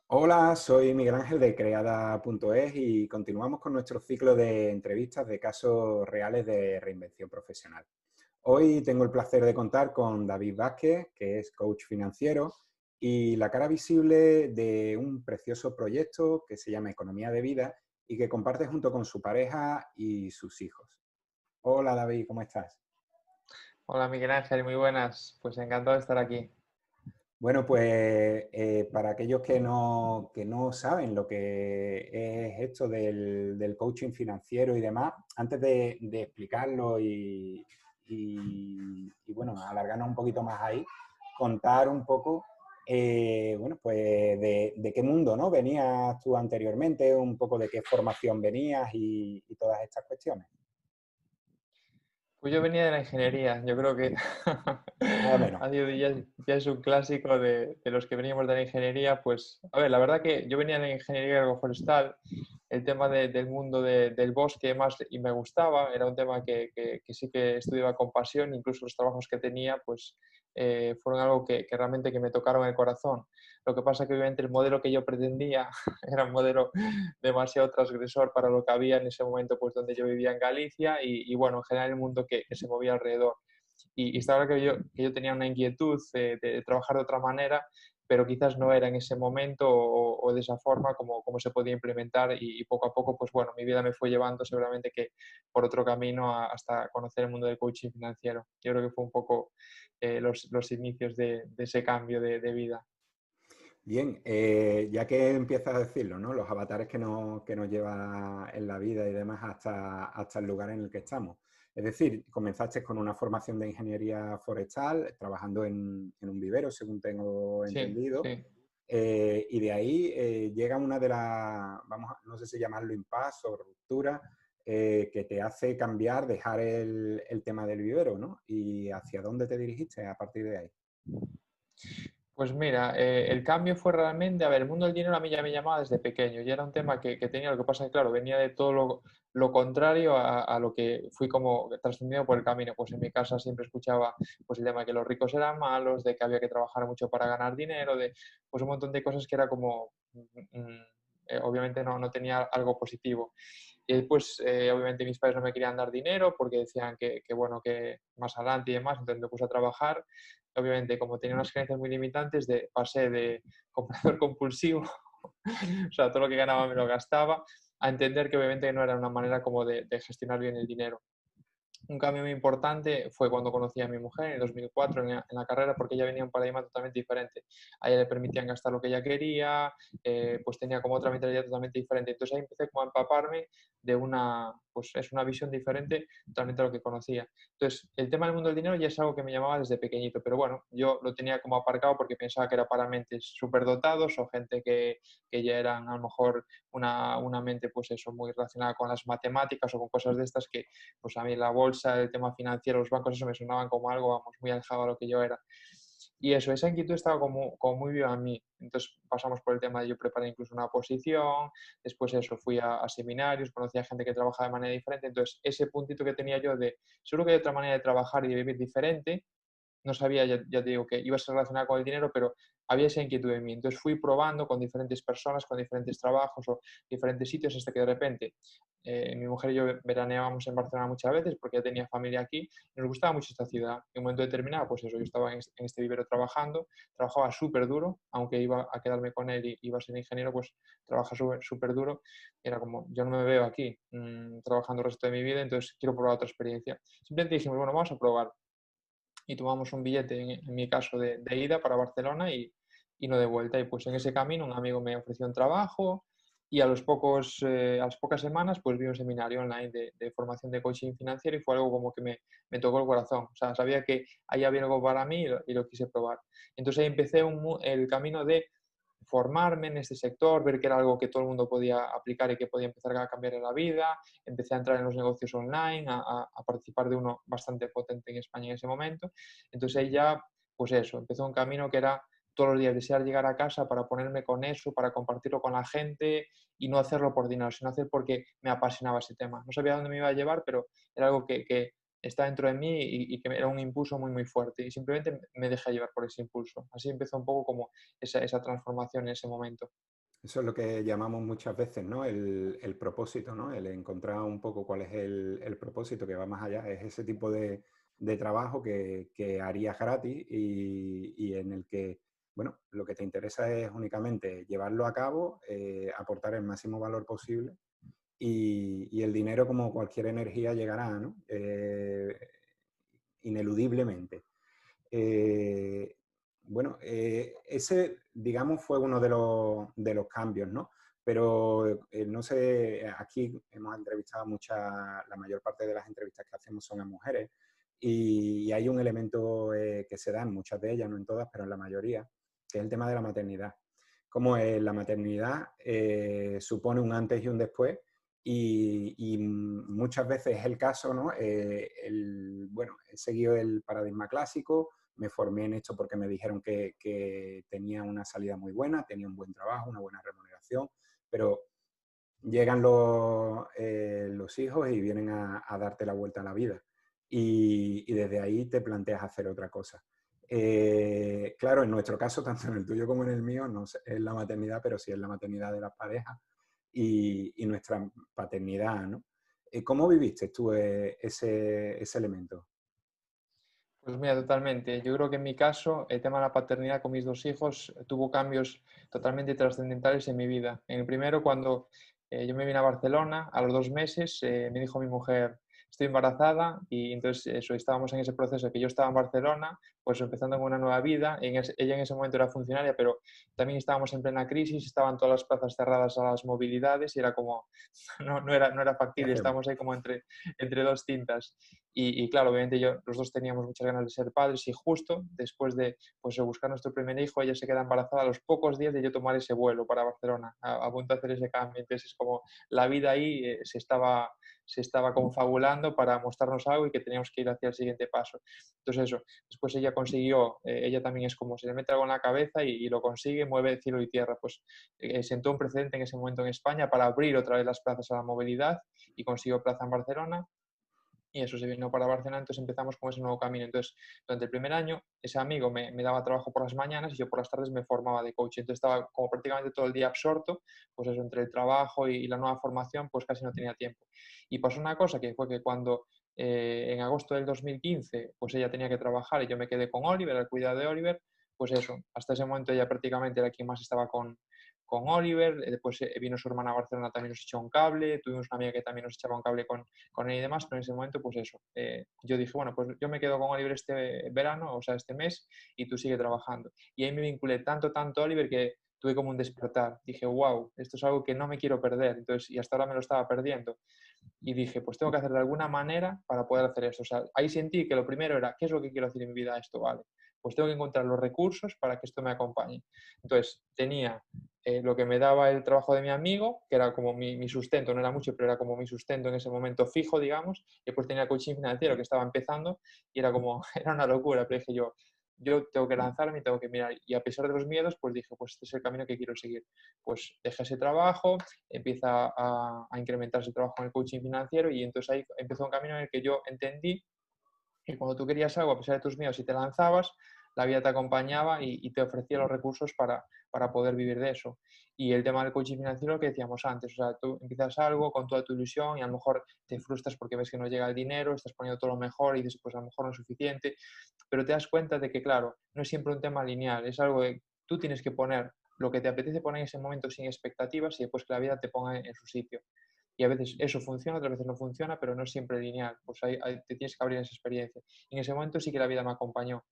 Hola, soy Miguel Ángel de Creada.es y continuamos con nuestro ciclo de entrevistas de casos reales de reinvención profesional. Hoy tengo el placer de contar con David Vázquez, que es coach financiero y la cara visible de un precioso proyecto que se llama Economía de Vida y que comparte junto con su pareja y sus hijos. Hola David, ¿cómo estás? Hola Miguel Ángel, muy buenas. Pues encantado de estar aquí. Bueno, pues para aquellos que no saben lo que es esto del coaching financiero y demás, antes de explicarlo bueno, alargarnos un poquito más ahí, contar un poco, bueno, pues de qué mundo, ¿no? Venías tú anteriormente, un poco de qué formación venías y todas estas cuestiones. Pues yo venía de la ingeniería, yo creo que Nada menos. ya es un clásico de los que veníamos de la ingeniería. Pues, a ver, la verdad que yo venía de la ingeniería agroforestal, el tema del mundo del bosque más y me gustaba, era un tema que sí que estudiaba con pasión, incluso los trabajos que tenía, pues fueron algo que realmente que me tocaron el corazón. Lo que pasa que obviamente el modelo que yo pretendía era un modelo demasiado transgresor para lo que había en ese momento, pues donde yo vivía en Galicia y bueno, en general el mundo que se movía alrededor. Y está claro que yo tenía una inquietud de trabajar de otra manera, pero quizás no era en ese momento o de esa forma como se podía implementar y poco a poco, pues bueno, mi vida me fue llevando seguramente que por otro camino hasta conocer el mundo del coaching financiero. Yo creo que fue un poco los inicios de ese cambio de vida. Bien, ya que empiezas a decirlo, ¿no? Los avatares que nos lleva en la vida y demás hasta el lugar en el que estamos. Es decir, comenzaste con una formación de ingeniería forestal, trabajando en un vivero, según tengo Sí, entendido, sí. y de ahí llega una de las, no sé si llamarlo impasse o ruptura, que te hace cambiar, dejar el tema del vivero, ¿no? ¿Y hacia dónde te dirigiste a partir de ahí? Pues mira, el cambio fue realmente, a ver, el mundo del dinero a mí ya me llamaba desde pequeño, y era un tema que tenía, lo que pasa es que, claro, venía de todo lo contrario a lo que fui como trascendido por el camino. Pues en mi casa siempre escuchaba pues el tema de que los ricos eran malos, de que había que trabajar mucho para ganar dinero, de pues un montón de cosas que era como, obviamente no tenía algo positivo. Y después, obviamente, mis padres no me querían dar dinero porque decían bueno, que más adelante y demás, entonces me puse a trabajar. Obviamente, como tenía unas creencias muy limitantes, pasé de comprador compulsivo, o sea, todo lo que ganaba me lo gastaba, a entender que obviamente no era una manera como de gestionar bien el dinero. Un cambio muy importante fue cuando conocí a mi mujer en el 2004 en la carrera, porque ella venía de un paradigma totalmente diferente. A ella le permitían gastar lo que ella quería, pues tenía como otra mentalidad totalmente diferente. Entonces ahí empecé como a empaparme de pues es una visión diferente totalmente a lo que conocía. Entonces el tema del mundo del dinero ya es algo que me llamaba desde pequeñito, pero bueno, yo lo tenía como aparcado porque pensaba que era para mentes superdotados o gente que ya eran a lo mejor una mente pues eso, muy relacionada con las matemáticas o con cosas de estas que pues a mí la bolsa, el tema financiero, los bancos, eso me sonaban como algo, vamos, muy alejado a lo que yo era. Y eso, esa inquietud estaba como muy viva en mí. Entonces pasamos por el tema de yo preparé incluso una posición, después eso, fui a seminarios, conocí a gente que trabajaba de manera diferente. Entonces ese puntito que tenía yo de, seguro que hay otra manera de trabajar y de vivir diferente, no sabía, ya te digo, que iba a ser relacionada con el dinero, pero había esa inquietud en mí. Entonces fui probando con diferentes personas, con diferentes trabajos o diferentes sitios hasta que de repente mi mujer y yo veraneábamos en Barcelona muchas veces porque ya tenía familia aquí y nos gustaba mucho esta ciudad. En un momento determinado, pues eso, yo estaba en este vivero trabajando, trabajaba súper duro, aunque iba a quedarme con él y iba a ser ingeniero, pues trabaja súper duro. Era como, yo no me veo aquí trabajando el resto de mi vida, entonces quiero probar otra experiencia. Simplemente dijimos, bueno, vamos a probar y tomamos un billete, en mi caso, de ida para Barcelona y no de vuelta. Y pues en ese camino un amigo me ofreció un trabajo y a las pocas semanas pues vi un seminario online de formación de coaching financiero y fue algo como que me tocó el corazón. O sea, sabía que ahí había algo para mí y lo quise probar. Entonces ahí empecé el camino de formarme en este sector, ver que era algo que todo el mundo podía aplicar y que podía empezar a cambiar en la vida. Empecé a entrar en los negocios online, a participar de uno bastante potente en España en ese momento. Entonces ahí ya, pues eso, empezó un camino que era todos los días desear llegar a casa para ponerme con eso, para compartirlo con la gente y no hacerlo por dinero, sino hacer porque me apasionaba ese tema. No sabía dónde me iba a llevar, pero era algo que está dentro de mí y que era un impulso muy, muy fuerte. Y simplemente me dejé llevar por ese impulso. Así empezó un poco como esa transformación en ese momento. Eso es lo que llamamos muchas veces, ¿no? El propósito, ¿no? El encontrar un poco cuál es el propósito que va más allá. Es ese tipo de trabajo que harías gratis y en el que, bueno, lo que te interesa es únicamente llevarlo a cabo, aportar el máximo valor posible y el dinero, como cualquier energía, llegará, ¿no? Ineludiblemente. Eh, bueno, ese, digamos, fue uno de los cambios, ¿no? Pero no sé, aquí hemos entrevistado la mayor parte de las entrevistas que hacemos son a mujeres y hay un elemento que se da en muchas de ellas, no en todas, pero en la mayoría, que es el tema de la maternidad. Como la maternidad supone un antes y un después y muchas veces es el caso, ¿no? Bueno, he seguido el paradigma clásico, me formé en esto porque me dijeron que tenía una salida muy buena, tenía un buen trabajo, una buena remuneración, pero llegan los hijos y vienen a darte la vuelta a la vida. Y desde ahí te planteas hacer otra cosa. Claro, en nuestro caso, tanto en el tuyo como en el mío, no es la maternidad, pero sí es la maternidad de las parejas y nuestra paternidad, ¿no? ¿Cómo viviste tú ese elemento? Pues mira, totalmente. Yo creo que en mi caso, el tema de la paternidad con mis dos hijos tuvo cambios totalmente trascendentales en mi vida. En el primero, cuando yo me vine a Barcelona, a los 2 meses, me dijo mi mujer, estoy embarazada, y entonces eso, estábamos en ese proceso que yo estaba en Barcelona, pues empezando con una nueva vida. Ella en ese momento era funcionaria, pero también estábamos en plena crisis, estaban todas las plazas cerradas a las movilidades y era como, no era ¿Qué factible, hacemos? estábamos ahí como entre dos cintas. Y claro, obviamente los dos teníamos muchas ganas de ser padres y justo después de pues, buscar nuestro primer hijo, ella se queda embarazada a los pocos días de yo tomar ese vuelo para Barcelona, a punto de hacer ese cambio. Entonces es como la vida ahí se estaba confabulando para mostrarnos algo y que teníamos que ir hacia el siguiente paso. Entonces eso, después ella consiguió, ella también es como se le mete algo en la cabeza y lo consigue, mueve cielo y tierra. Pues sentó un precedente en ese momento en España para abrir otra vez las plazas a la movilidad y consiguió plaza en Barcelona y eso se vino para Barcelona, entonces empezamos con ese nuevo camino. Entonces, durante el primer año, ese amigo me daba trabajo por las mañanas y yo por las tardes me formaba de coach. Entonces estaba como prácticamente todo el día absorto, pues eso, entre el trabajo y la nueva formación, pues casi no tenía tiempo. Y pasó una cosa que fue que cuando en agosto del 2015, pues ella tenía que trabajar y yo me quedé con Oliver, al cuidado de Oliver, pues eso, hasta ese momento ella prácticamente era quien más estaba con Oliver, después vino su hermana a Barcelona, también nos echó un cable, tuvimos una amiga que también nos echaba un cable con él y demás, pero en ese momento, pues eso, yo dije, bueno, pues yo me quedo con Oliver este verano, o sea, este mes, y tú sigue trabajando. Y ahí me vinculé tanto, tanto a Oliver que tuve como un despertar. Dije, wow, esto es algo que no me quiero perder, entonces, y hasta ahora me lo estaba perdiendo. Y dije, pues tengo que hacer de alguna manera para poder hacer esto. O sea, ahí sentí que lo primero era, ¿qué es lo que quiero hacer en mi vida? Esto vale. Pues tengo que encontrar los recursos para que esto me acompañe. Entonces, tenía lo que me daba el trabajo de mi amigo, que era como mi sustento, no era mucho, pero era como mi sustento en ese momento fijo, digamos. Y después tenía el coaching financiero que estaba empezando y era como, era una locura, pero dije yo tengo que lanzarme, tengo que mirar. Y a pesar de los miedos, pues dije, pues este es el camino que quiero seguir. Pues dejé ese trabajo, empieza a incrementarse el trabajo en el coaching financiero y entonces ahí empezó un camino en el que yo entendí que cuando tú querías algo, a pesar de tus miedos, si te lanzabas, la vida te acompañaba y te ofrecía los recursos para poder vivir de eso. Y el tema del coaching financiero que decíamos antes, o sea, tú empiezas algo con toda tu ilusión y a lo mejor te frustras porque ves que no llega el dinero, estás poniendo todo lo mejor y dices, pues a lo mejor no es suficiente, pero te das cuenta de que, claro, no es siempre un tema lineal, es algo que tú tienes que poner lo que te apetece poner en ese momento sin expectativas y después que la vida te ponga en su sitio. Y a veces eso funciona, otras veces no funciona, pero no es siempre lineal. Pues te tienes que abrir esa experiencia. Y en ese momento sí que la vida me acompañó.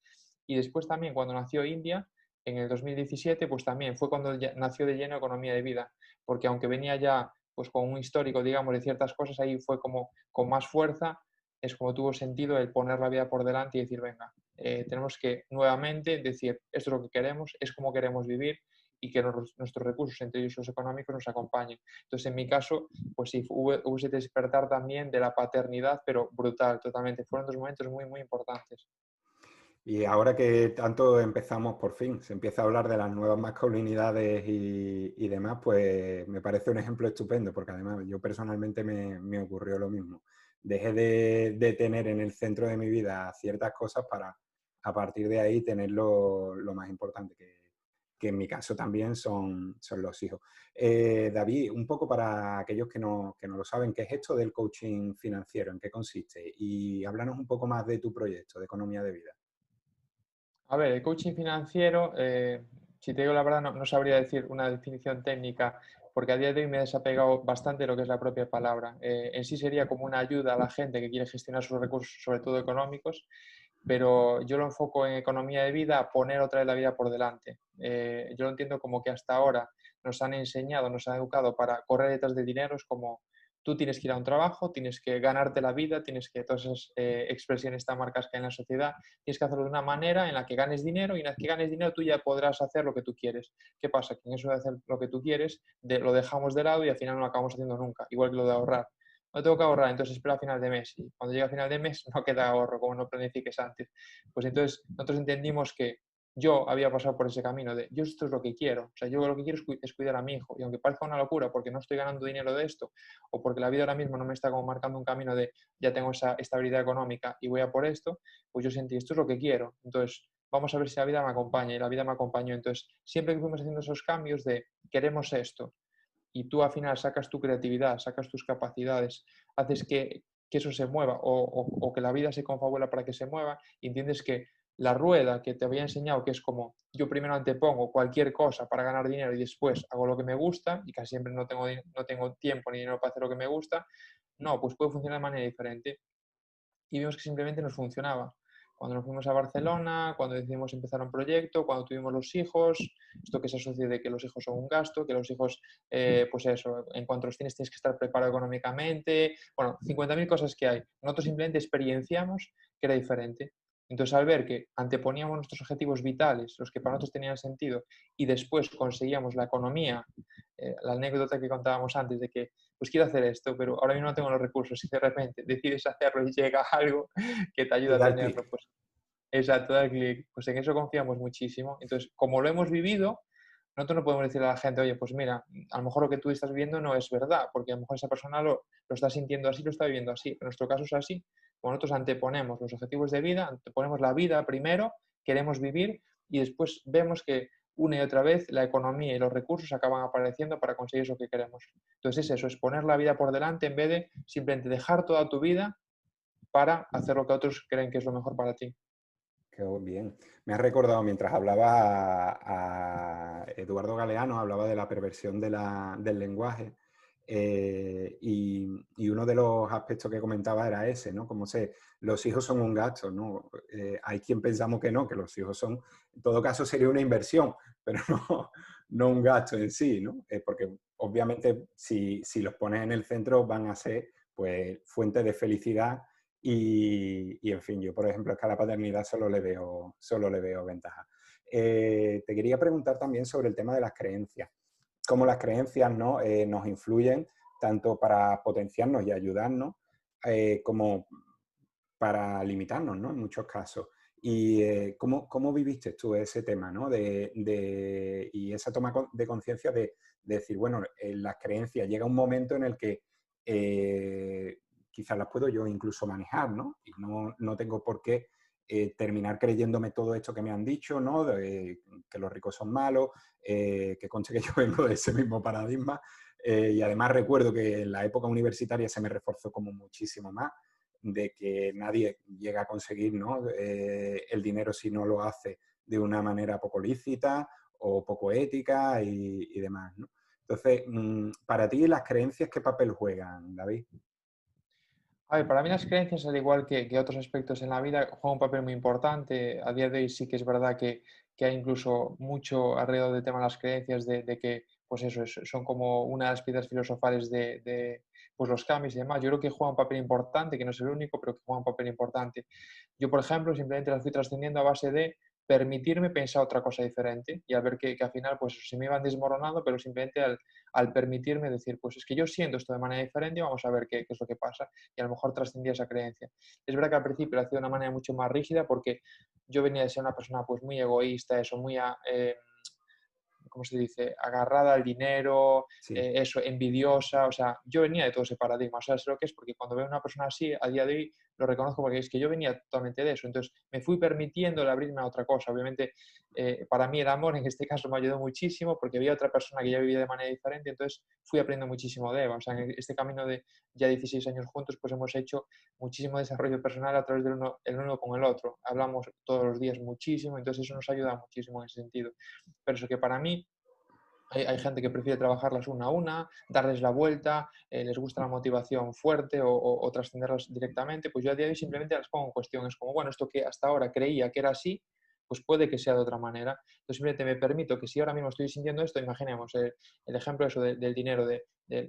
Y después también cuando nació India, en el 2017, pues también fue cuando nació de lleno Economía de Vida, porque aunque venía ya pues con un histórico, digamos, de ciertas cosas, ahí fue como con más fuerza, es como tuvo sentido el poner la vida por delante y decir, venga, tenemos que nuevamente decir, esto es lo que queremos, es como queremos vivir y que nuestros recursos, entre ellos los económicos, nos acompañen. Entonces, en mi caso, pues sí, hubo ese despertar también de la paternidad, pero brutal, totalmente. Fueron dos momentos muy, muy importantes. Y ahora que tanto empezamos por fin, se empieza a hablar de las nuevas masculinidades y demás, pues me parece un ejemplo estupendo, porque además yo personalmente me ocurrió lo mismo. deje de tener en el centro de mi vida ciertas cosas para a partir de ahí tener lo más importante, que en mi caso también son los hijos. David, un poco para aquellos que no lo saben, ¿qué es esto del coaching financiero? ¿En qué consiste? Y háblanos un poco más de tu proyecto de economía de vida. A ver, el coaching financiero, si te digo la verdad, no sabría decir una definición técnica, porque a día de hoy me he desapegado bastante de lo que es la propia palabra. En sí sería como una ayuda a la gente que quiere gestionar sus recursos, sobre todo económicos, pero yo lo enfoco en economía de vida, a poner otra vez la vida por delante. Yo lo entiendo como que hasta ahora nos han enseñado, nos han educado para correr detrás de dinero, es como tú tienes que ir a un trabajo, tienes que ganarte la vida, tienes que, todas esas expresiones tan marcas que hay en la sociedad, tienes que hacerlo de una manera en la que ganes dinero y una vez que ganes dinero tú ya podrás hacer lo que tú quieres. ¿Qué pasa? Que en eso de hacer lo que tú quieres lo dejamos de lado y al final no lo acabamos haciendo nunca, igual que lo de ahorrar. No tengo que ahorrar, entonces espero a final de mes. Y cuando llega a final de mes no queda ahorro, como no planifiques antes. Pues entonces nosotros entendimos que yo había pasado por ese camino de yo esto es lo que quiero, o sea, yo lo que quiero es cuidar a mi hijo y aunque parezca una locura porque no estoy ganando dinero de esto o porque la vida ahora mismo no me está como marcando un camino de ya tengo esa estabilidad económica y voy a por esto, pues yo sentí esto es lo que quiero, entonces vamos a ver si la vida me acompaña y la vida me acompañó, entonces siempre que fuimos haciendo esos cambios de queremos esto y tú al final sacas tu creatividad, sacas tus capacidades, haces que eso se mueva o que la vida se confabula para que se mueva y entiendes que la rueda que te había enseñado, que es como yo primero antepongo cualquier cosa para ganar dinero y después hago lo que me gusta y casi siempre no tengo tiempo ni dinero para hacer lo que me gusta, no, pues puede funcionar de manera diferente. Y vimos que simplemente nos funcionaba. Cuando nos fuimos a Barcelona, cuando decidimos empezar un proyecto, cuando tuvimos los hijos, esto que se asocia de que los hijos son un gasto, que los hijos, pues eso, en cuanto los tienes que estar preparado económicamente, bueno, 50.000 cosas que hay. Nosotros simplemente experienciamos que era diferente. Entonces, al ver que anteponíamos nuestros objetivos vitales, los que para nosotros tenían sentido, y después conseguíamos la economía, la anécdota que contábamos antes de que pues quiero hacer esto, pero ahora mismo no tengo los recursos y de repente decides hacerlo y llega algo que te ayuda Y a dar tenerlo, clic. pues exacto, dar clic. Pues en eso confiamos muchísimo. Entonces, como lo hemos vivido, nosotros no podemos decirle a la gente, oye, pues mira, a lo mejor lo que tú estás viviendo no es verdad, porque a lo mejor esa persona lo está sintiendo así, lo está viviendo así. Pero en nuestro caso es así. Como nosotros anteponemos los objetivos de vida, anteponemos la vida primero, queremos vivir y después vemos que una y otra vez la economía y los recursos acaban apareciendo para conseguir eso que queremos. Entonces es eso, es poner la vida por delante en vez de simplemente dejar toda tu vida para hacer lo que otros creen que es lo mejor para ti. Qué bien. Me has recordado mientras hablaba a Eduardo Galeano, hablaba de la perversión del lenguaje, y uno de los aspectos que comentaba era ese, ¿no? Como se, los hijos son un gasto, ¿no? Hay quien pensamos que no, que los hijos son, en todo caso sería una inversión, pero no un gasto en sí, ¿no? Porque obviamente si los pones en el centro van a ser pues fuente de felicidad en fin, yo por ejemplo es que a la paternidad solo le veo ventaja. Te quería preguntar también sobre el tema de las creencias. Cómo las creencias, ¿no? Nos influyen tanto para potenciarnos y ayudarnos como para limitarnos, ¿no? En muchos casos. ¿Y cómo viviste tú ese tema, ¿no? Y esa toma de conciencia de decir, bueno, las creencias, llega un momento en el que quizás las puedo yo incluso manejar, ¿no? Y no tengo por qué terminar creyéndome todo esto que me han dicho, ¿no? Que los ricos son malos, que conste que yo vengo de ese mismo paradigma. Y además recuerdo que en la época universitaria se me reforzó como muchísimo más de que nadie llega a conseguir, ¿no? El dinero si no lo hace de una manera poco lícita o poco ética y demás, ¿no? Entonces, para ti, ¿las creencias qué papel juegan, David? A ver, para mí las creencias, al igual que otros aspectos en la vida, juegan un papel muy importante. A día de hoy sí que es verdad que hay incluso mucho alrededor del tema de las creencias, de que, pues eso, son como una de las piedras filosofales de, pues los cambios y demás. Yo creo que juega un papel importante, que no es el único, pero que juega un papel importante. Yo, por ejemplo, simplemente las fui trascendiendo a base de permitirme pensar otra cosa diferente y al ver que al final, pues se me iban desmoronando, pero simplemente al permitirme decir, pues es que yo siento esto de manera diferente, vamos a ver qué es lo que pasa y a lo mejor trascendía esa creencia. Es verdad que al principio lo hacía de una manera mucho más rígida porque yo venía de ser una persona pues muy egoísta, eso, muy ¿cómo se dice?, agarrada al dinero, Sí. eso, envidiosa. O sea, yo venía de todo ese paradigma. O sea, sé lo que es, porque cuando veo a una persona así, a día de hoy lo reconozco, porque es que yo venía totalmente de eso. Entonces, me fui permitiendo el abrirme a otra cosa. Obviamente, para mí el amor en este caso me ayudó muchísimo, porque había otra persona que ya vivía de manera diferente, entonces fui aprendiendo muchísimo de Eva. O sea, en este camino de ya 16 años juntos, pues hemos hecho muchísimo desarrollo personal a través del uno, el uno con el otro. Hablamos todos los días muchísimo, entonces eso nos ayuda muchísimo en ese sentido. Pero eso que para mí hay gente que prefiere trabajarlas una a una, darles la vuelta, les gusta la motivación fuerte o trascenderlas directamente. Pues yo a día de hoy simplemente las pongo en cuestión. Es como, bueno, esto que hasta ahora creía que era así, pues puede que sea de otra manera. Entonces simplemente me permito que si ahora mismo estoy sintiendo esto, imaginemos el ejemplo eso del dinero, de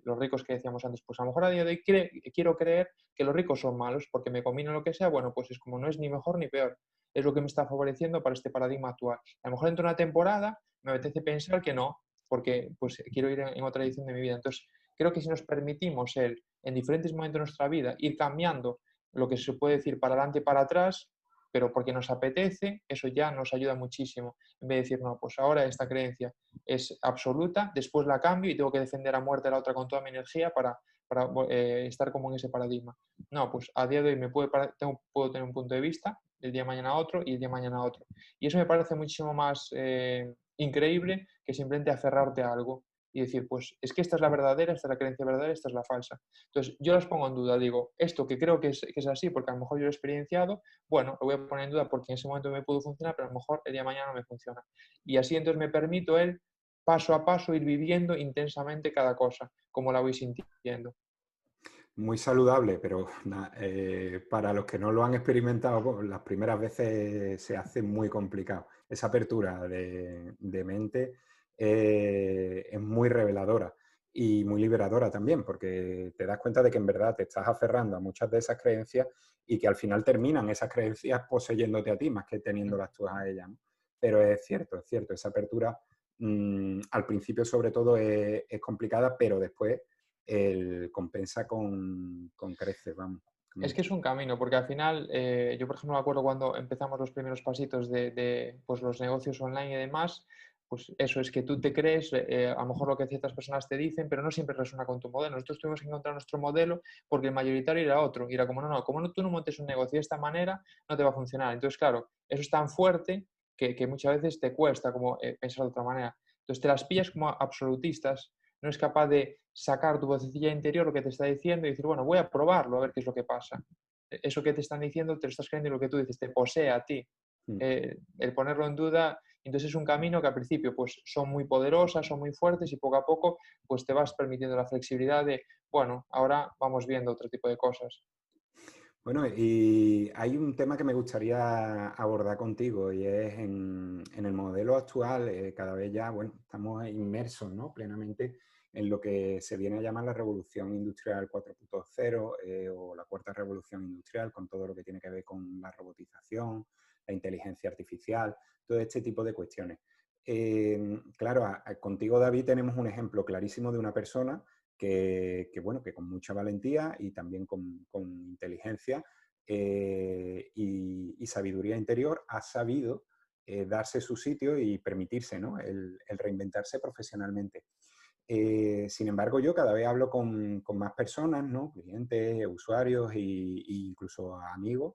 los ricos que decíamos antes, pues a lo mejor a día de hoy quiero creer que los ricos son malos porque me combino lo que sea, bueno, pues es como no es ni mejor ni peor, es lo que me está favoreciendo para este paradigma actual. A lo mejor dentro de una temporada me apetece pensar que no, porque pues quiero ir en otra edición de mi vida. Entonces, creo que si nos permitimos en diferentes momentos de nuestra vida ir cambiando lo que se puede decir para adelante y para atrás, pero porque nos apetece, eso ya nos ayuda muchísimo. En vez de decir, no, pues ahora esta creencia es absoluta, después la cambio y tengo que defender a muerte la otra con toda mi energía para estar como en ese paradigma. No, pues a día de hoy puedo tener un punto de vista, el día de mañana otro y el día de mañana otro. Y eso me parece muchísimo más increíble que simplemente aferrarte a algo y decir, pues es que esta es la verdadera, esta es la creencia verdadera, esta es la falsa. Entonces, yo las pongo en duda, digo, esto que creo que es así, porque a lo mejor yo lo he experienciado, bueno, lo voy a poner en duda porque en ese momento me pudo funcionar, pero a lo mejor el día de mañana no me funciona. Y así entonces me permito el paso a paso ir viviendo intensamente cada cosa, como la voy sintiendo. Muy saludable, pero para los que no lo han experimentado, pues, las primeras veces se hace muy complicado. Esa apertura de mente es muy reveladora y muy liberadora también, porque te das cuenta de que en verdad te estás aferrando a muchas de esas creencias y que al final terminan esas creencias poseyéndote a ti más que teniéndolas tú a ellas, ¿no? Pero es cierto, esa apertura al principio sobre todo es complicada, pero después compensa con creces, vamos. Es que es un camino, porque al final, yo por ejemplo me acuerdo cuando empezamos los primeros pasitos de, pues, los negocios online y demás, pues eso es que tú te crees, a lo mejor lo que ciertas personas te dicen, pero no siempre resuena con tu modelo. Nosotros tuvimos que encontrar nuestro modelo porque el mayoritario era otro. Y era como, no, como no, tú no montes un negocio de esta manera, no te va a funcionar. Entonces, claro, eso es tan fuerte que muchas veces te cuesta como pensar de otra manera. Entonces te las pillas como absolutistas, no es capaz de sacar tu vocecilla interior lo que te está diciendo y decir, bueno, voy a probarlo a ver qué es lo que pasa. Eso que te están diciendo te lo estás creyendo y lo que tú dices te posee a ti. Mm. El ponerlo en duda, entonces es un camino que al principio pues son muy poderosas, son muy fuertes y poco a poco pues te vas permitiendo la flexibilidad de, bueno, ahora vamos viendo otro tipo de cosas. Bueno, y hay un tema que me gustaría abordar contigo y es en el modelo actual, cada vez ya, bueno, estamos inmersos, ¿no? Plenamente en lo que se viene a llamar la revolución industrial 4.0 o la cuarta revolución industrial, con todo lo que tiene que ver con la robotización, la inteligencia artificial, todo este tipo de cuestiones. Claro, contigo, David, tenemos un ejemplo clarísimo de una persona bueno, que con mucha valentía y también con inteligencia y sabiduría interior ha sabido darse su sitio y permitirse, ¿no? El reinventarse profesionalmente. Sin embargo, yo cada vez hablo con más personas, ¿no? Clientes, usuarios e incluso amigos,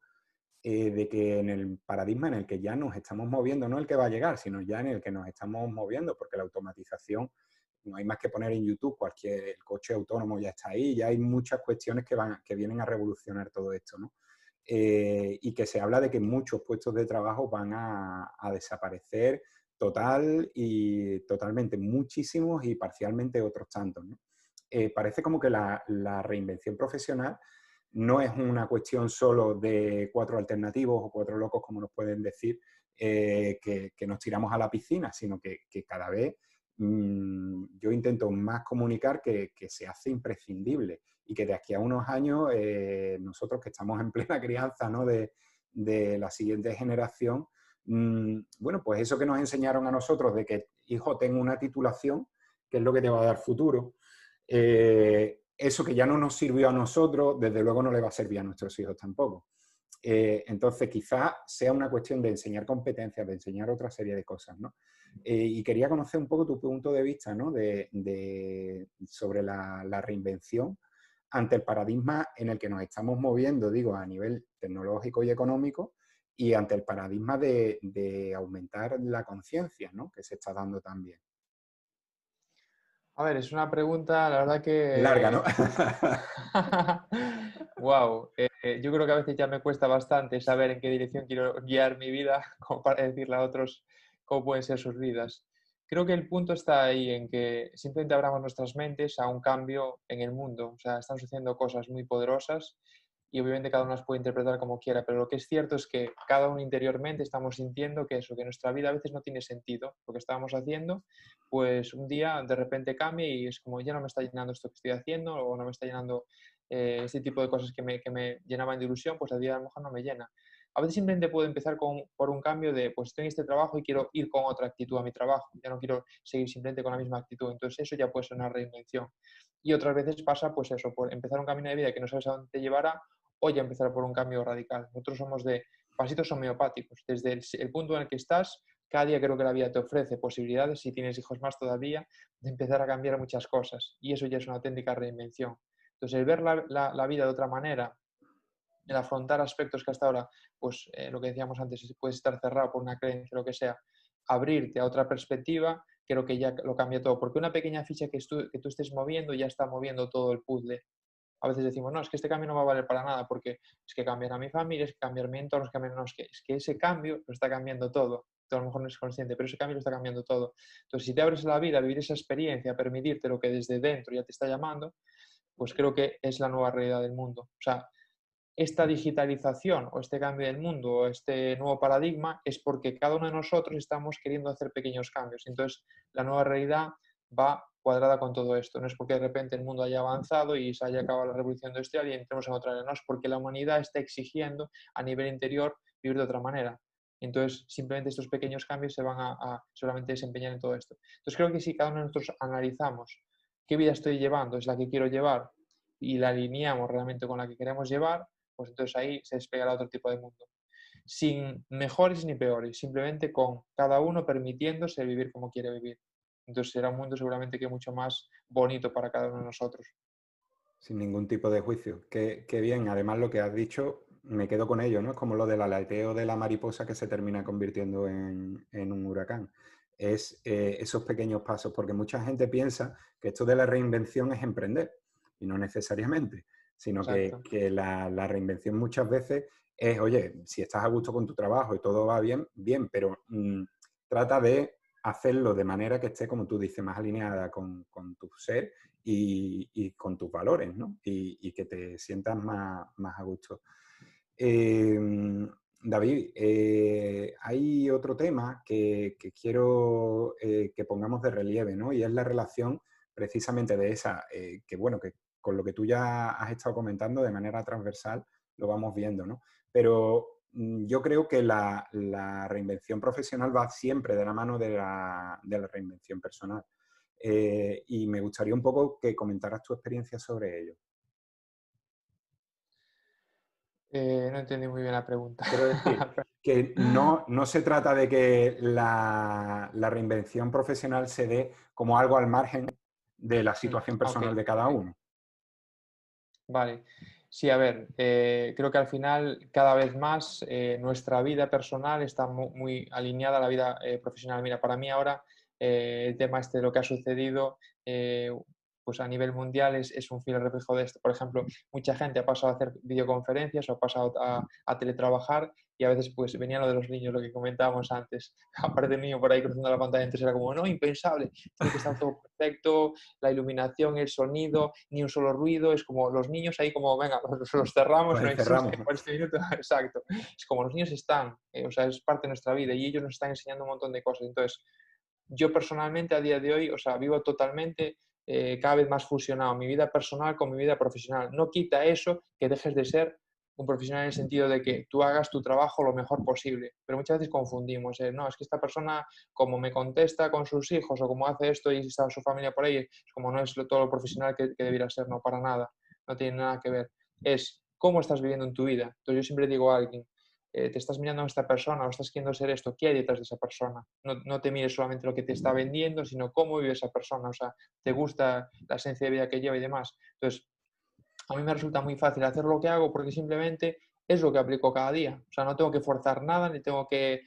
de que en el paradigma en el que ya nos estamos moviendo, no el que va a llegar, sino ya en el que nos estamos moviendo, porque la automatización, no hay más que poner en YouTube, el coche autónomo ya está ahí, ya hay muchas cuestiones que vienen a revolucionar todo esto, ¿no? Y que se habla de que muchos puestos de trabajo van a desaparecer totalmente, muchísimos y parcialmente otros tantos, ¿no? Parece como que la reinvención profesional no es una cuestión solo de cuatro alternativos o cuatro locos, como nos pueden decir, que nos tiramos a la piscina, sino que cada vez yo intento más comunicar que se hace imprescindible y que de aquí a unos años nosotros que estamos en plena crianza, ¿no? de la siguiente generación, bueno, pues eso que nos enseñaron a nosotros de que, hijo, tengo una titulación, que es lo que te va a dar futuro, eso que ya no nos sirvió a nosotros, desde luego no le va a servir a nuestros hijos tampoco. Entonces, quizá sea una cuestión de enseñar competencias, de enseñar otra serie de cosas, ¿no? Y quería conocer un poco tu punto de vista, ¿no? Sobre la reinvención ante el paradigma en el que nos estamos moviendo, digo, a nivel tecnológico y económico, y ante el paradigma de aumentar la conciencia, ¿no? Que se está dando también. A ver, es una pregunta, la verdad Larga, ¿no? que... Wow, yo creo que a veces ya me cuesta bastante saber en qué dirección quiero guiar mi vida, como para decirle a otros cómo pueden ser sus vidas. Creo que el punto está ahí en que simplemente abramos nuestras mentes a un cambio en el mundo. O sea, están sucediendo cosas muy poderosas y obviamente cada uno las puede interpretar como quiera, pero lo que es cierto es que cada uno interiormente estamos sintiendo que eso, que nuestra vida a veces no tiene sentido, lo que estábamos haciendo, pues un día de repente cambia y es como ya no me está llenando esto que estoy haciendo o no me está llenando este tipo de cosas que me llenaban de ilusión, pues a día a lo mejor no me llena. A veces simplemente puedo empezar por un cambio de, pues estoy en este trabajo y quiero ir con otra actitud a mi trabajo, ya no quiero seguir simplemente con la misma actitud, entonces eso ya puede ser una reinvención. Y otras veces pasa, pues eso, por empezar un camino de vida que no sabes a dónde te llevará o ya empezar por un cambio radical. Nosotros somos de pasitos homeopáticos, desde el punto en el que estás, cada día creo que la vida te ofrece posibilidades, si tienes hijos más todavía, de empezar a cambiar muchas cosas y eso ya es una auténtica reinvención. Entonces, el ver la vida de otra manera, el afrontar aspectos que hasta ahora, pues lo que decíamos antes, puedes estar cerrado por una creencia, lo que sea, abrirte a otra perspectiva, creo que ya lo cambia todo, porque una pequeña ficha que tú estés moviendo ya está moviendo todo el puzzle. A veces decimos, no, es que este cambio no va a valer para nada porque es que cambiar a mi familia, es que cambiar mi entorno, no, es que ese cambio lo está cambiando todo. Tú a lo mejor no eres consciente, pero ese cambio lo está cambiando todo. Entonces, si te abres a la vida, a vivir esa experiencia, a permitirte lo que desde dentro ya te está llamando, pues creo que es la nueva realidad del mundo. O sea, esta digitalización o este cambio del mundo o este nuevo paradigma es porque cada uno de nosotros estamos queriendo hacer pequeños cambios. Entonces, la nueva realidad va cuadrada con todo esto. No es porque de repente el mundo haya avanzado y se haya acabado la revolución industrial y entremos en otra era. No, es porque la humanidad está exigiendo a nivel interior vivir de otra manera. Entonces, simplemente estos pequeños cambios se van a solamente desempeñar en todo esto. Entonces, creo que si cada uno de nosotros analizamos qué vida estoy llevando, es la que quiero llevar y la alineamos realmente con la que queremos llevar, pues entonces ahí se despegará otro tipo de mundo. Sin mejores ni peores, simplemente con cada uno permitiéndose vivir como quiere vivir. Entonces será un mundo seguramente que mucho más bonito para cada uno de nosotros. Sin ningún tipo de juicio. Qué bien. Además, lo que has dicho, me quedo con ello, ¿no? Es como lo del aleteo de la mariposa que se termina convirtiendo en un huracán. Es esos pequeños pasos, porque mucha gente piensa que esto de la reinvención es emprender, y no necesariamente, sino Exacto. que la reinvención muchas veces es, oye, si estás a gusto con tu trabajo y todo va bien, bien, pero trata de hacerlo de manera que esté, como tú dices, más alineada con tu ser y con tus valores, ¿no? Y que te sientas más a gusto. David, hay otro tema que quiero que pongamos de relieve, ¿no? Y es la relación precisamente de esa, que bueno, que con lo que tú ya has estado comentando de manera transversal lo vamos viendo, ¿no? Pero yo creo que la reinvención profesional va siempre de la mano de la reinvención personal. Y me gustaría un poco que comentaras tu experiencia sobre ello. No entendí muy bien la pregunta. Quiero decir que no se trata de que la reinvención profesional se dé como algo al margen de la situación Ok, personal de cada ok. uno. Vale. Sí, a ver, creo que al final cada vez más nuestra vida personal está muy alineada a la vida profesional. Mira, para mí ahora el tema este de lo que ha sucedido pues a nivel mundial es un fiel reflejo de esto. Por ejemplo, mucha gente ha pasado a hacer videoconferencias o ha pasado a teletrabajar y a veces pues venía lo de los niños, lo que comentábamos antes. Aparte el niño por ahí cruzando la pantalla, entonces era como, no, impensable, tiene que estar todo perfecto, la iluminación, el sonido, ni un solo ruido, es como los niños ahí como, venga, los cerramos, Pues no encerramos. existen por este minuto, exacto. Es como los niños están, o sea, es parte de nuestra vida y ellos nos están enseñando un montón de cosas. Entonces, yo personalmente a día de hoy, o sea, vivo totalmente cada vez más fusionado mi vida personal con mi vida profesional. No quita eso que dejes de ser un profesional en el sentido de que tú hagas tu trabajo lo mejor posible, pero muchas veces confundimos, no, es que esta persona como me contesta con sus hijos o como hace esto y está su familia por ahí, es como no es todo lo profesional que debiera ser, no, para nada, no tiene nada que ver. Es cómo estás viviendo en tu vida. Entonces yo siempre digo a alguien, te estás mirando a esta persona o estás queriendo ser esto, ¿qué hay detrás de esa persona? No te mires solamente lo que te está vendiendo, sino cómo vive esa persona, o sea, te gusta la esencia de vida que lleva y demás. Entonces, a mí me resulta muy fácil hacer lo que hago porque simplemente es lo que aplico cada día. O sea, no tengo que forzar nada, ni tengo que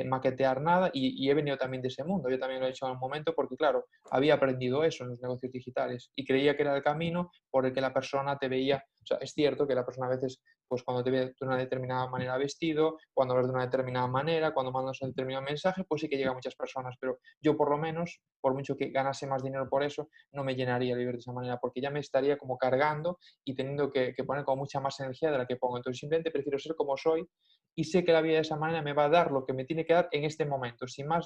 maquetear nada y he venido también de ese mundo. Yo también lo he hecho en un momento porque, claro, había aprendido eso en los negocios digitales y creía que era el camino por el que la persona te veía. O sea, es cierto que la persona a veces, pues cuando te ve de una determinada manera vestido, cuando hablas de una determinada manera, cuando mandas un determinado mensaje, pues sí que llega a muchas personas. Pero yo por lo menos, por mucho que ganase más dinero por eso, no me llenaría vivir de esa manera porque ya me estaría como cargando y teniendo que poner como mucha más energía de la que pongo. Entonces simplemente prefiero ser como soy y sé que la vida de esa manera me va a dar lo que me tiene que dar en este momento, sin más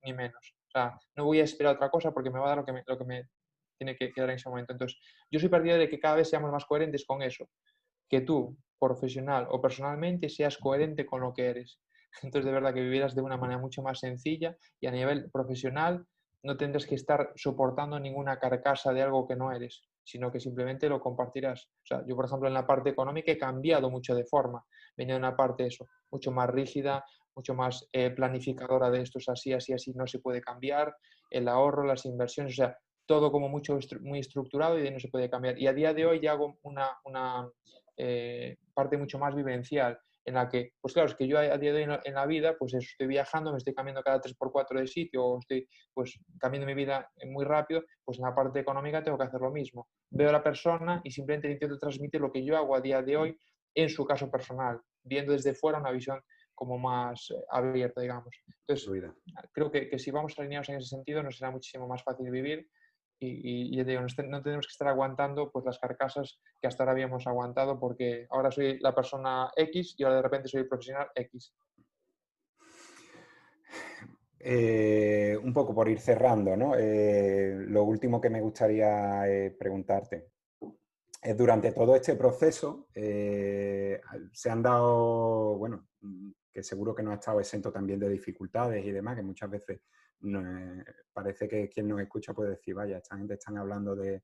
ni menos. O sea, no voy a esperar otra cosa porque me va a dar lo que me tiene que dar en ese momento. Entonces, yo soy partidario de que cada vez seamos más coherentes con eso, que tú, profesional o personalmente, seas coherente con lo que eres. Entonces, de verdad que vivieras de una manera mucho más sencilla y a nivel profesional no tendrás que estar soportando ninguna carcasa de algo que no eres, sino que simplemente lo compartirás. O sea, yo, por ejemplo, en la parte económica he cambiado mucho de forma. Venía de una parte, eso, mucho más rígida, mucho más planificadora de esto es así, así, así, no se puede cambiar, el ahorro, las inversiones, o sea, todo como mucho, muy estructurado y de ahí no se puede cambiar. Y a día de hoy ya hago una parte mucho más vivencial en la que, pues claro, es que yo a día de hoy en la vida, pues eso, estoy viajando, me estoy cambiando cada 3x4 de sitio, o estoy pues cambiando mi vida muy rápido, pues en la parte económica tengo que hacer lo mismo. Veo a la persona y simplemente intento transmitir lo que yo hago a día de hoy en su caso personal, viendo desde fuera una visión como más abierta, digamos. Entonces, Fluida. creo que si vamos alineados en ese sentido, nos será muchísimo más fácil vivir y ya te digo, no tenemos que estar aguantando pues, las carcasas que hasta ahora habíamos aguantado porque ahora soy la persona X y ahora de repente soy el profesional X. Un poco por ir cerrando, ¿no? Lo último que me gustaría preguntarte es, durante todo este proceso, se han dado, bueno, que seguro que no ha estado exento también de dificultades y demás, que muchas veces parece que quien nos escucha puede decir, vaya, esta gente están hablando de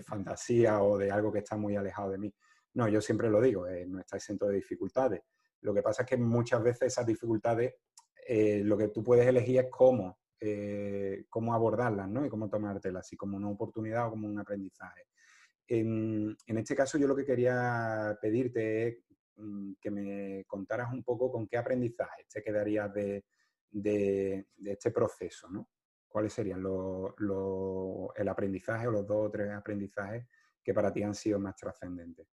fantasía o de algo que está muy alejado de mí. No, yo siempre lo digo, no está exento de dificultades. Lo que pasa es que muchas veces esas dificultades, lo que tú puedes elegir es cómo abordarlas, ¿no? Y cómo tomártelas, si como una oportunidad o como un aprendizaje. En este caso, yo lo que quería pedirte es que me contaras un poco con qué aprendizaje te quedarías de este proceso, ¿no? ¿Cuáles serían el aprendizaje o los 2 o 3 aprendizajes que para ti han sido más trascendentes?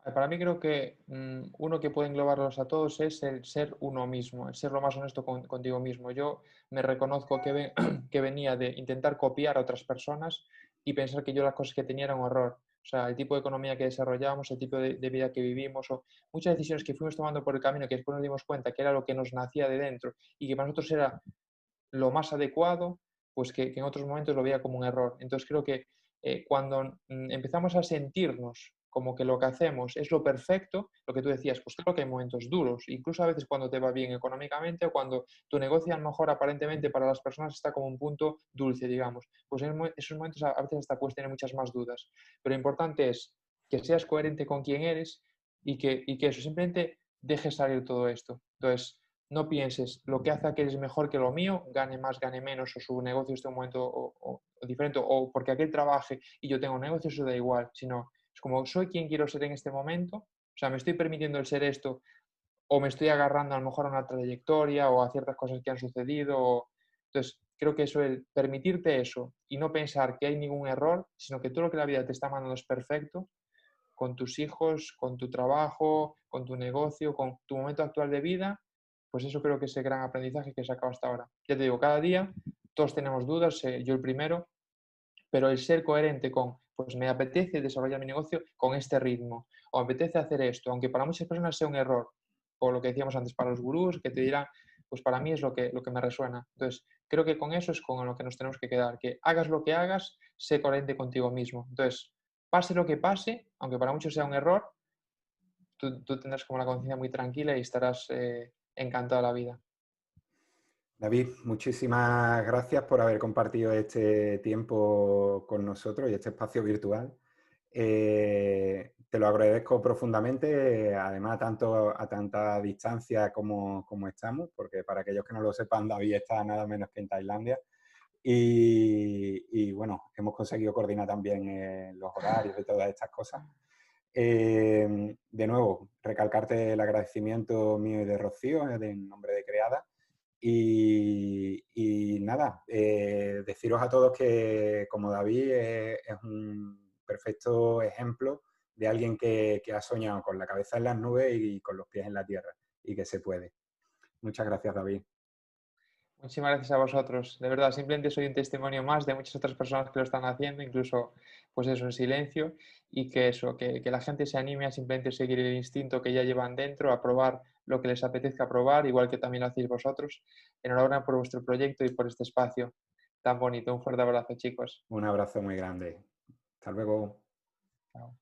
Para mí creo que uno que puede englobarlos a todos es el ser uno mismo, el ser lo más honesto contigo mismo. Yo me reconozco que venía de intentar copiar a otras personas y pensar que yo las cosas que tenía eran un error. O sea, el tipo de economía que desarrollamos, el tipo de vida que vivimos, o muchas decisiones que fuimos tomando por el camino que después nos dimos cuenta que era lo que nos nacía de dentro y que para nosotros era lo más adecuado, pues que en otros momentos lo veía como un error. Entonces creo que cuando empezamos a sentirnos como que lo que hacemos es lo perfecto, lo que tú decías, pues claro que hay momentos duros, incluso a veces cuando te va bien económicamente o cuando tu negocio a lo mejor aparentemente para las personas está como un punto dulce, digamos, pues en esos momentos a veces hasta puedes tener muchas más dudas. Pero lo importante es que seas coherente con quién eres y que eso, simplemente dejes salir todo esto. Entonces, no pienses lo que hace a que eres mejor que lo mío, gane más, gane menos, o su negocio esté en un momento o diferente, o porque aquel trabaje y yo tengo un negocio, eso da igual, sino es como soy quien quiero ser en este momento, o sea, me estoy permitiendo el ser esto, o me estoy agarrando a lo mejor a una trayectoria o a ciertas cosas que han sucedido. Entonces, creo que eso, el permitirte eso y no pensar que hay ningún error, sino que todo lo que la vida te está mandando es perfecto, con tus hijos, con tu trabajo, con tu negocio, con tu momento actual de vida, pues eso creo que es el gran aprendizaje que he sacado hasta ahora. Ya te digo, cada día todos tenemos dudas, yo el primero, pero el ser coherente con, pues me apetece desarrollar mi negocio con este ritmo, o me apetece hacer esto, aunque para muchas personas sea un error, o lo que decíamos antes, para los gurús, que te dirán, pues para mí es lo que me resuena. Entonces, creo que con eso es con lo que nos tenemos que quedar, que hagas lo que hagas, sé coherente contigo mismo. Entonces, pase lo que pase, aunque para muchos sea un error, tú tendrás como la conciencia muy tranquila y estarás encantado de la vida. David, muchísimas gracias por haber compartido este tiempo con nosotros y este espacio virtual. te lo agradezco profundamente, además tanto a tanta distancia como estamos, porque para aquellos que no lo sepan, David está nada menos que en Tailandia. Y bueno, hemos conseguido coordinar también los horarios y todas estas cosas. De nuevo, recalcarte el agradecimiento mío y de Rocío, en nombre de Creada. Y nada, deciros a todos que como David es un perfecto ejemplo de alguien que ha soñado con la cabeza en las nubes y con los pies en la tierra, y que se puede. Muchas gracias, David. Muchísimas gracias a vosotros. De verdad, simplemente soy un testimonio más de muchas otras personas que lo están haciendo, incluso pues eso, en silencio, y que eso, que la gente se anime a simplemente seguir el instinto que ya llevan dentro, a probar lo que les apetezca probar, igual que también lo hacéis vosotros. Enhorabuena por vuestro proyecto y por este espacio tan bonito. Un fuerte abrazo, chicos. Un abrazo muy grande. Hasta luego. Chao.